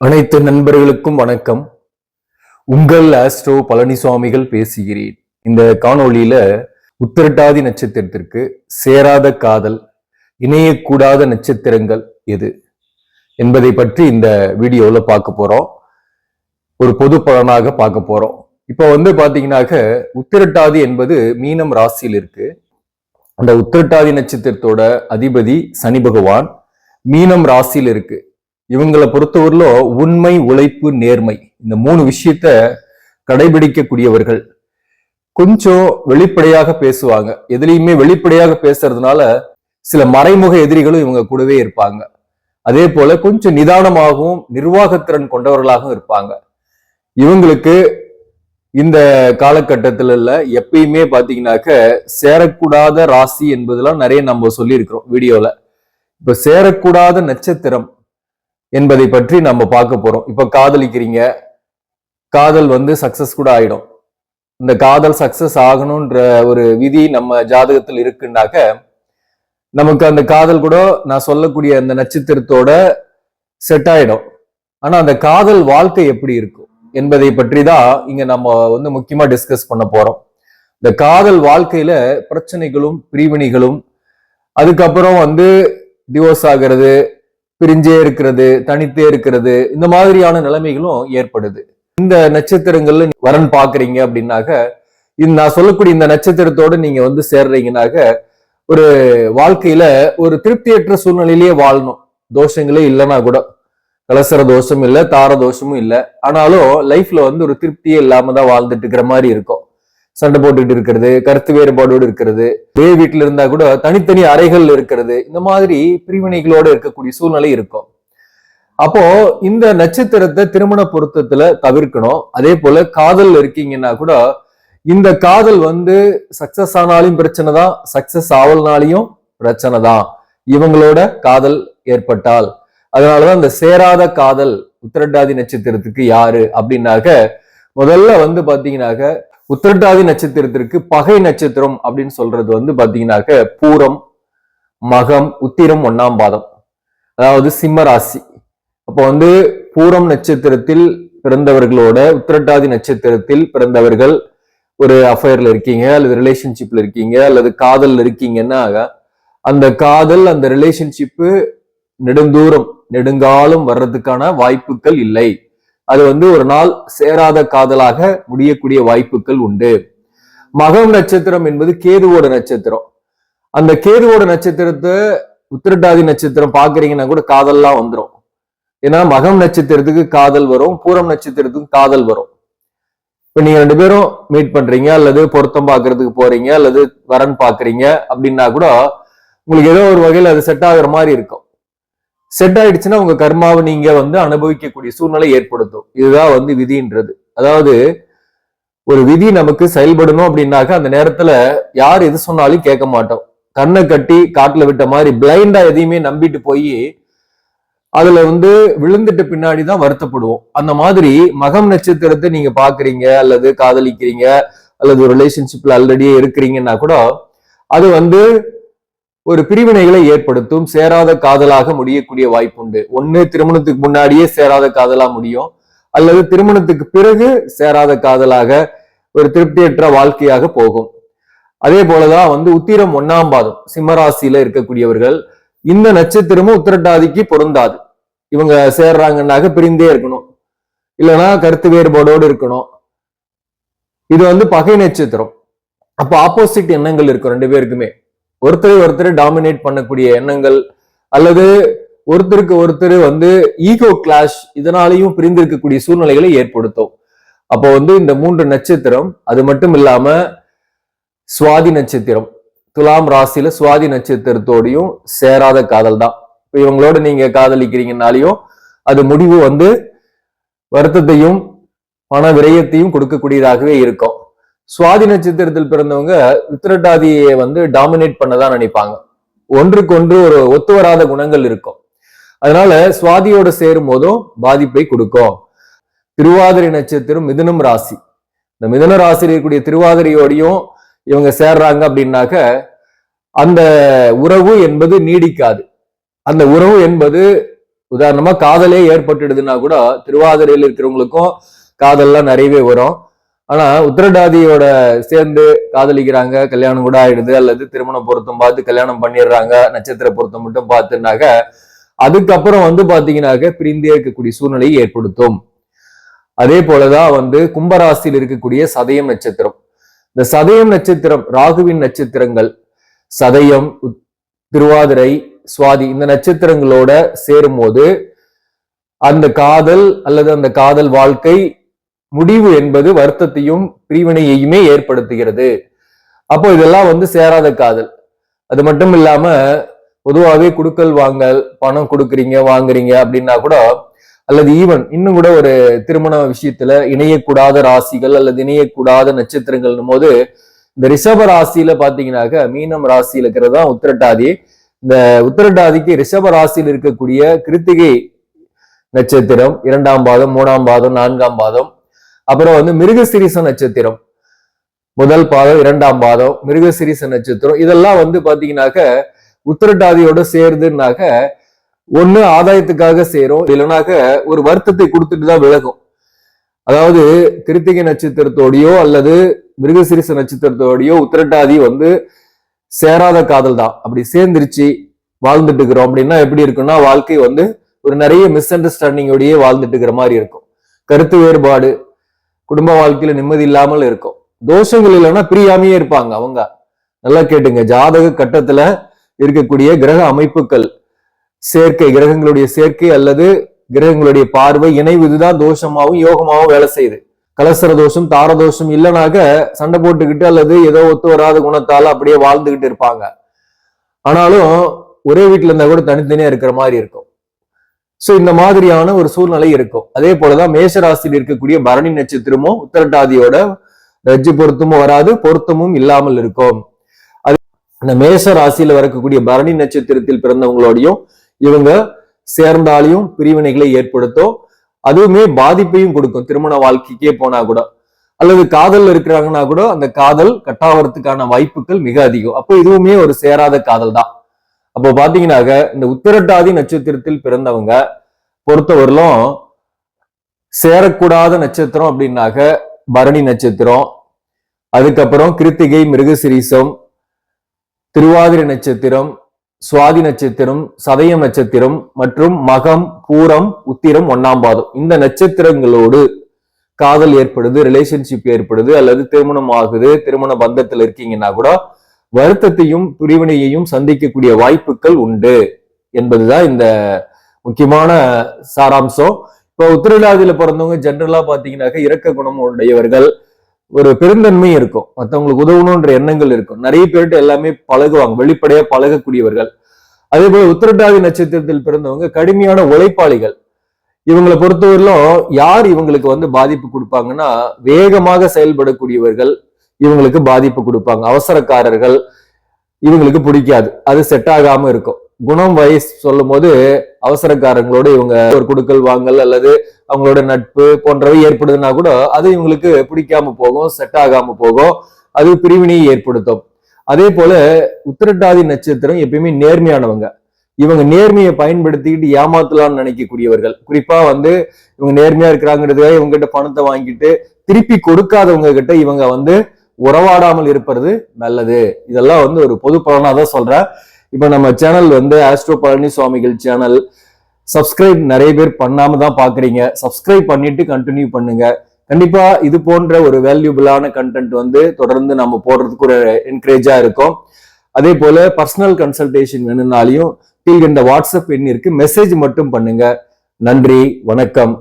அனைத்து நண்பர்களுக்கும் வணக்கம். உங்கள் ஆஸ்ட்ரோ பழனிசுவாமிகள் பேசுகிறேன். இந்த காணொளியில உத்திரட்டாதி நட்சத்திரத்திற்கு சேராத காதல், இணையக்கூடாத நட்சத்திரங்கள் எது என்பதை பற்றி இந்த வீடியோல பார்க்க போறோம். ஒரு பொது பலனாக பார்க்க போறோம். இப்போ பாத்தீங்கன்னாக்க உத்திரட்டாதி என்பது மீனம் ராசியில் இருக்கு. அந்த உத்திரட்டாதி நட்சத்திரத்தோட அதிபதி சனி பகவான் மீனம் ராசியில் இருக்கு. இவங்களை பொறுத்தவரையிலும் உண்மை, உழைப்பு, நேர்மை இந்த மூணு விஷயத்த கடைபிடிக்கக்கூடியவர்கள். கொஞ்சம் வெளிப்படையாக பேசுவாங்க. எதுலையுமே வெளிப்படையாக பேசுறதுனால சில மறைமுக எதிரிகளும் இவங்க கூடவே இருப்பாங்க. அதே போல கொஞ்சம் நிதானமாகவும் நிர்வாகத்திறன் கொண்டவர்களாகவும் இருப்பாங்க. இவங்களுக்கு இந்த காலகட்டத்துல எப்பயுமே பாத்தீங்கன்னாக்க சேரக்கூடாத ராசி என்பதெல்லாம் நிறைய நம்ம சொல்லியிருக்கிறோம் வீடியோல. இப்ப சேரக்கூடாத நட்சத்திரம் என்பதை பற்றி நம்ம பார்க்க போறோம். இப்ப காதலிக்கிறீங்க, காதல் சக்சஸ் கூட ஆயிடும். இந்த காதல் சக்சஸ் ஆகணும்ன்ற ஒரு விதி நம்ம ஜாதகத்தில் இருக்குன்னாக்க நமக்கு அந்த காதல் கூட நான் சொல்லக்கூடிய அந்த நட்சத்திரத்தோட செட் ஆயிடும். ஆனா அந்த காதல் வாழ்க்கை எப்படி இருக்கும் என்பதை பற்றி தான் இங்க நம்ம முக்கியமா டிஸ்கஸ் பண்ண போறோம். இந்த காதல் வாழ்க்கையில பிரச்சனைகளும் பிரிவினைகளும், அதுக்கப்புறம் டிவோர்ஸ் ஆகிறது, பிரிஞ்சே இருக்கிறது, தனித்தே இருக்கிறது, இந்த மாதிரியான நிலைமைகளும் ஏற்படுது. இந்த நட்சத்திரங்கள்ல வரன் பாக்குறீங்க அப்படின்னாக்க நான் சொல்லக்கூடிய இந்த நட்சத்திரத்தோட நீங்க சேர்றீங்கன்னாக்க ஒரு வாழ்க்கையில ஒரு திருப்தியற்ற சூழ்நிலையிலேயே வாழணும். தோஷங்களே இல்லைன்னா கூட, கலசர தோஷம் இல்லை, தார தோஷமும் இல்லை, ஆனாலும் லைஃப்ல ஒரு திருப்தியே இல்லாம தான் வாழ்ந்துட்டு இருக்கிற மாதிரி இருக்கும். சண்டை போட்டுக்கிட்டு இருக்கிறது, கருத்து வேறுபாடோடு இருக்கிறது, ஒரே வீட்டுல இருந்தா கூட தனித்தனி அறைகள் இருக்கிறது, இந்த மாதிரி பிரிவினைகளோட இருக்கக்கூடிய சூழ்நிலை இருக்கும். அப்போ இந்த நட்சத்திரத்தை திருமண பொருத்தத்துல தவிர்க்கணும். அதே போல காதல் இருக்கீங்கன்னா கூட இந்த காதல் சக்சஸ் ஆனாலும் பிரச்சனை தான், சக்சஸ் ஆவல்னாலையும் பிரச்சனை தான் இவங்களோட காதல் ஏற்பட்டால். அதனாலதான் இந்த சேராத காதல் உத்திரட்டாதி நட்சத்திரத்துக்கு யாரு அப்படின்னாக்க முதல்ல பாத்தீங்கன்னாக்க உத்திரட்டாதி நட்சத்திரத்திற்கு பகை நட்சத்திரம் அப்படின்னு சொல்றது பாத்தீங்கன்னாக்க பூரம், மகம், உத்திரம், 1ஆம் பாதம், அதாவது சிம்ம ராசி. அப்போ பூரம் நட்சத்திரத்தில் பிறந்தவர்களோட உத்திரட்டாதி நட்சத்திரத்தில் பிறந்தவர்கள் ஒரு அஃபேர்ல இருக்கீங்க, அல்லது ரிலேஷன்ஷிப்ல இருக்கீங்க, அல்லது காதல் இருக்கீங்கன்னா அந்த காதல், அந்த ரிலேஷன்ஷிப்பு நெடுந்தூரம் நெடுங்காலம் வர்றதுக்கான வாய்ப்புகள் இல்லை. அது ஒரு நாள் சேராத காதலாக முடியக்கூடிய வாய்ப்புகள் உண்டு. மகம் நட்சத்திரம் என்பது கேதுவோட நட்சத்திரம். அந்த கேதுவோட நட்சத்திரத்தை உத்திரட்டாதி நட்சத்திரம் பாக்குறீங்கன்னா கூட காதல்லாம் வந்துடும். ஏன்னா மகம் நட்சத்திரத்துக்கு காதல் வரும், பூரம் நட்சத்திரத்துக்கு காதல் வரும். இப்ப நீங்க 2 பேரும் மீட் பண்றீங்க, அல்லது பொருத்தம் பாக்குறதுக்கு போறீங்க, அல்லது வரன் பாக்குறீங்க அப்படின்னா கூட உங்களுக்கு ஏதோ ஒரு வகையில் அது செட் ஆகுற மாதிரி இருக்கும். செட் ஆயிடுச்சுன்னா உங்க கர்மாவை நீங்க அனுபவிக்கக்கூடிய சூழ்நிலை ஏற்படுத்தும். இதுதான் விதின்றது. அதாவது ஒரு விதி நமக்கு செயல்படணும் அப்படின்னாக்க அந்த நேரத்துல யார் எது சொன்னாலும் கேட்க மாட்டோம். கண்ணை கட்டி காட்டுல விட்ட மாதிரி பிளைண்டா எதையுமே நம்பிட்டு போய் அதுல விழுந்துட்டு பின்னாடிதான் வருத்தப்படுவோம். அந்த மாதிரி மகம் நட்சத்திரத்தை நீங்க பாக்குறீங்க, அல்லது காதலிக்கிறீங்க, அல்லது ஒரு ரிலேஷன்ஷிப்ல ஆல்ரெடியே இருக்கிறீங்கன்னா கூட அது ஒரு பிரிவினைகளை ஏற்படுத்தும். சேராத காதலாக முடியக்கூடிய வாய்ப்பு உண்டு. ஒண்ணு திருமணத்துக்கு முன்னாடியே சேராத காதலா முடியும், அல்லது திருமணத்துக்கு பிறகு சேராத காதலாக ஒரு திருப்தியற்ற வாழ்க்கையாக போகும். அதே போலதான் உத்திரம் 1ஆம் பாதம் சிம்மராசியில இருக்கக்கூடியவர்கள், இந்த நட்சத்திரமும் உத்திரட்டாதிக்கு பொருந்தாது. இவங்க சேர்றாங்கன்னாக்க பிரிந்தே இருக்கணும், இல்லைன்னா கருத்து வேறுபாடோடு இருக்கணும். இது பகை நட்சத்திரம். அப்ப ஆப்போசிட் எண்ணங்கள் இருக்கும் 2 பேருக்குமே. ஒருத்தரை டாமினேட் பண்ணக்கூடிய எண்ணங்கள், அல்லது ஒருத்தருக்கு ஒருத்தர் ஈகோ கிளாஷ், இதனாலையும் பிரிந்திருக்கக்கூடிய சூழ்நிலைகளை ஏற்படுத்தும். அப்போ இந்த 3 நட்சத்திரம், அது மட்டும் இல்லாம சுவாதி நட்சத்திரம், துலாம் ராசியில சுவாதி நட்சத்திரத்தோடையும் சேராத காதல் தான். இப்ப இவங்களோட நீங்க காதலிக்கிறீங்கனாலையும் அது முடிவு வருத்தத்தையும் பண விரயத்தையும் கொடுக்கக்கூடியதாகவே இருக்கும். சுவாதி நட்சத்திரத்தில் பிறந்தவங்க உத்திரட்டாதியை டாமினேட் பண்ணதான் நினைப்பாங்க. ஒன்றுக்கு ஒன்று ஒரு ஒத்து வராத குணங்கள் இருக்கும். அதனால சுவாதியோட சேரும் போதும் பாதிப்பை கொடுக்கும். திருவாதிரை நட்சத்திரம் மிதுனம் ராசி. இந்த மிதுன ராசியில் இருக்கக்கூடிய திருவாதிரையோடையும் இவங்க சேர்றாங்க அப்படின்னாக்க அந்த உறவு என்பது நீடிக்காது. அந்த உறவு என்பது உதாரணமா காதலே ஏற்பட்டுடுதுன்னா கூட திருவாதிரையில் இருக்கிறவங்களுக்கும் காதல்லாம் நிறையவே வரும். ஆனா உத்திரட்டாதியோட சேர்ந்து காதலிக்கிறாங்க, கல்யாணம் கூட ஆயிடுது, அல்லது திருமண பொருத்தம் பார்த்து கல்யாணம் பண்ணிடுறாங்க, நட்சத்திர பொருத்தம் மட்டும் பார்த்துனாக்க அதுக்கப்புறம் பாத்தீங்கன்னாக்க பிரிந்தே இருக்கக்கூடிய சூழ்நிலையை ஏற்படுத்தும். அதே போலதான் கும்பராசியில் இருக்கக்கூடிய சதயம் நட்சத்திரம். இந்த சதயம் நட்சத்திரம் ராகுவின் நட்சத்திரங்கள். சதயம், திருவாதிரை, சுவாதி இந்த நட்சத்திரங்களோட சேரும் போது அந்த காதல் அல்லது அந்த காதல் வாழ்க்கை முடிவு என்பது வருத்தத்தையும் பிரிவினையுமே ஏற்படுத்துகிறது. அப்போ இதெல்லாம் சேராத காதல். அது மட்டும் இல்லாம பொதுவாகவே குடுக்கல் வாங்கல், பணம் கொடுக்குறீங்க வாங்குறீங்க அப்படின்னா கூட, அல்லது ஈவன் இன்னும் கூட ஒரு திருமண விஷயத்துல இணையக்கூடாத ராசிகள் அல்லது இணையக்கூடாத நட்சத்திரங்கள் போது இந்த ரிஷப ராசியில பாத்தீங்கன்னாக்க மீனம் ராசியில இருக்கிறதா உத்திரட்டாதி. இந்த உத்திரட்டாதிக்கு ரிஷப ராசியில் இருக்கக்கூடிய கிருத்திகை நட்சத்திரம் 2ஆம் பாதம், 3ஆம் பாதம், 4ஆம் பாதம், அப்புறம் மிருகசிரீச நட்சத்திரம் 1 பாதம், 2ஆம் பாதம், மிருகசிரீச நட்சத்திரம் இதெல்லாம் பாத்தீங்கன்னாக்க உத்திரட்டாதியோட சேருதுன்னாக்க ஒண்ணு ஆதாயத்துக்காக சேரும், இல்லைனாக்க ஒரு வருத்தத்தை கொடுத்துட்டு தான் விலகும். அதாவது கிருத்திகை நட்சத்திரத்தோடையோ அல்லது மிருகசிரீச நட்சத்திரத்தோடையோ உத்திரட்டாதி சேராத காதல் தான். அப்படி சேர்ந்துருச்சு வாழ்ந்துட்டு இருக்கிறோம் அப்படின்னா எப்படி இருக்குன்னா வாழ்க்கை ஒரு நிறைய மிஸ் அண்டர்ஸ்டாண்டிங்கோடயே வாழ்ந்துட்டு இருக்கிற மாதிரி இருக்கும். கருத்து வேறுபாடு, குடும்ப வாழ்க்கையில நிம்மதி இல்லாமல் இருக்கும். தோஷங்கள் இல்லைன்னா பிரியாமையே இருப்பாங்க அவங்க. நல்லா கேட்டுங்க, ஜாதக கட்டத்துல இருக்கக்கூடிய கிரக அமைப்புகள் சேர்க்கை, கிரகங்களுடைய சேர்க்கை அல்லது கிரகங்களுடைய பார்வை இணைவு இதுதான் தோஷமாவும் யோகமாவும் வேலை செய்யுது. கலசர தோஷம், தாரதோஷம் இல்லைனாக்க சண்டை போட்டுக்கிட்டு அல்லது ஏதோ ஒத்து வராத குணத்தால அப்படியே வாழ்ந்துகிட்டு இருப்பாங்க. ஆனாலும் ஒரே வீட்டுல இருந்தா கூட தனித்தனியா இருக்கிற மாதிரி இருக்கும். சோ இந்த மாதிரியான ஒரு சூழ்நிலை இருக்கும். அதே போலதான் மேஷராசியில் இருக்கக்கூடிய பரணி நட்சத்திரமும் உத்திரட்டாதியோட ரஜ்ஜு பொருத்தமும் வராது, பொருத்தமும் இல்லாமல் இருக்கும். அது இந்த மேஷ ராசியில வரக்கூடிய பரணி நட்சத்திரத்தில் பிறந்தவங்களோடையும் இவங்க சேர்ந்தாலையும் பிரிவினைகளை ஏற்படுத்தும். அதுவுமே பாதிப்பையும் கொடுக்கும். திருமண வாழ்க்கைக்கே போனா கூட அல்லது காதல் இருக்கிறாங்கன்னா கூட அந்த காதல் கட்டாவறதுக்கான வாய்ப்புகள் மிக அதிகம். அப்போ இதுவுமே ஒரு சேராத காதல் தான். அப்போ பாத்தீங்கன்னாக்க இந்த உத்திரட்டாதி நட்சத்திரத்தில் பிறந்தவங்க பொறுத்தவரையிலும் சேரக்கூடாத நட்சத்திரம் அப்படின்னாக்க பரணி நட்சத்திரம், அதுக்கப்புறம் கிருத்திகை, மிருகசிரீசம், திருவாதிரை நட்சத்திரம், சுவாதி நட்சத்திரம், சதயம் நட்சத்திரம் மற்றும் மகம், பூரம், உத்திரம், 1ஆம் பாதம் இந்த நட்சத்திரங்களோடு காதல் ஏற்படுது, ரிலேஷன்ஷிப் ஏற்படுது அல்லது திருமணம் ஆகுது, திருமண பந்தத்தில் இருக்கீங்கன்னா கூட வருத்தத்தையும் பிரிவினையையும் சந்திக்கக்கூடிய வாய்ப்புகள் உண்டு என்பதுதான் இந்த முக்கியமான சாராம்சம். இப்போ உத்திரட்டாதியில பிறந்தவங்க ஜென்ரலா பாத்தீங்கன்னாக்க இரக்க குணம் உடையவர்கள், ஒரு பெருந்தன்மை இருக்கும், மற்றவங்களுக்கு உதவணும்ன்ற எண்ணங்கள் இருக்கும், நிறைய பேர்கிட்ட எல்லாமே பழகுவாங்க, வெளிப்படையா பழகக்கூடியவர்கள். அதே போல உத்திரட்டாதி நட்சத்திரத்தில் பிறந்தவங்க கடுமையான உழைப்பாளிகள். இவங்களை பொறுத்தவரையிலும் யார் இவங்களுக்கு பாதிப்பு கொடுப்பாங்கன்னா வேகமாக செயல்படக்கூடியவர்கள் இவங்களுக்கு பாதிப்பு கொடுப்பாங்க. அவசரக்காரர்கள் இவங்களுக்கு பிடிக்காது, அது செட் ஆகாம இருக்கும். குணம் வயசு சொல்லும் போது அவசரக்காரங்களோட இவங்க ஒரு குடுக்கல் வாங்கல் அல்லது அவங்களோட நட்பு போன்றவை ஏற்படுதுன்னா கூட அது இவங்களுக்கு பிடிக்காம போகும், செட் ஆகாம போகும், அது பிரிவினையை ஏற்படுத்தும். அதே போல உத்திரட்டாதி நட்சத்திரம் எப்பயுமே நேர்மையானவங்க. இவங்க நேர்மையை பயன்படுத்திக்கிட்டு ஏமாத்தலாம்னு நினைக்கக்கூடியவர்கள். குறிப்பா இவங்க நேர்மையா இருக்கிறாங்கிறதுக்காக இவங்க கிட்ட பணத்தை வாங்கிட்டு திருப்பி கொடுக்காதவங்க கிட்ட இவங்க உறவாடாமல் இருப்பது நல்லது. இதெல்லாம் ஒரு பொது பலனாதான் சொல்றேன். இப்ப நம்ம சேனல் ஆஸ்ட்ரோ பழனி சுவாமிகள் சேனல் சப்ஸ்கிரைப் நிறைய பேர் பண்ணாம தான் பாக்குறீங்க. சப்ஸ்கிரைப் பண்ணிட்டு கண்டினியூ பண்ணுங்க. கண்டிப்பா இது போன்ற ஒரு வேல்யூபிளான கண்டென்ட் தொடர்ந்து நம்ம போடுறதுக்கு ஒரு என்கரேஜா இருக்கும். அதே போல பர்சனல் கன்சல்டேஷன் வேணும்னாலையும் இந்த வாட்ஸ்அப் எண்ணிற்கு மெசேஜ் மட்டும் பண்ணுங்க. நன்றி, வணக்கம்.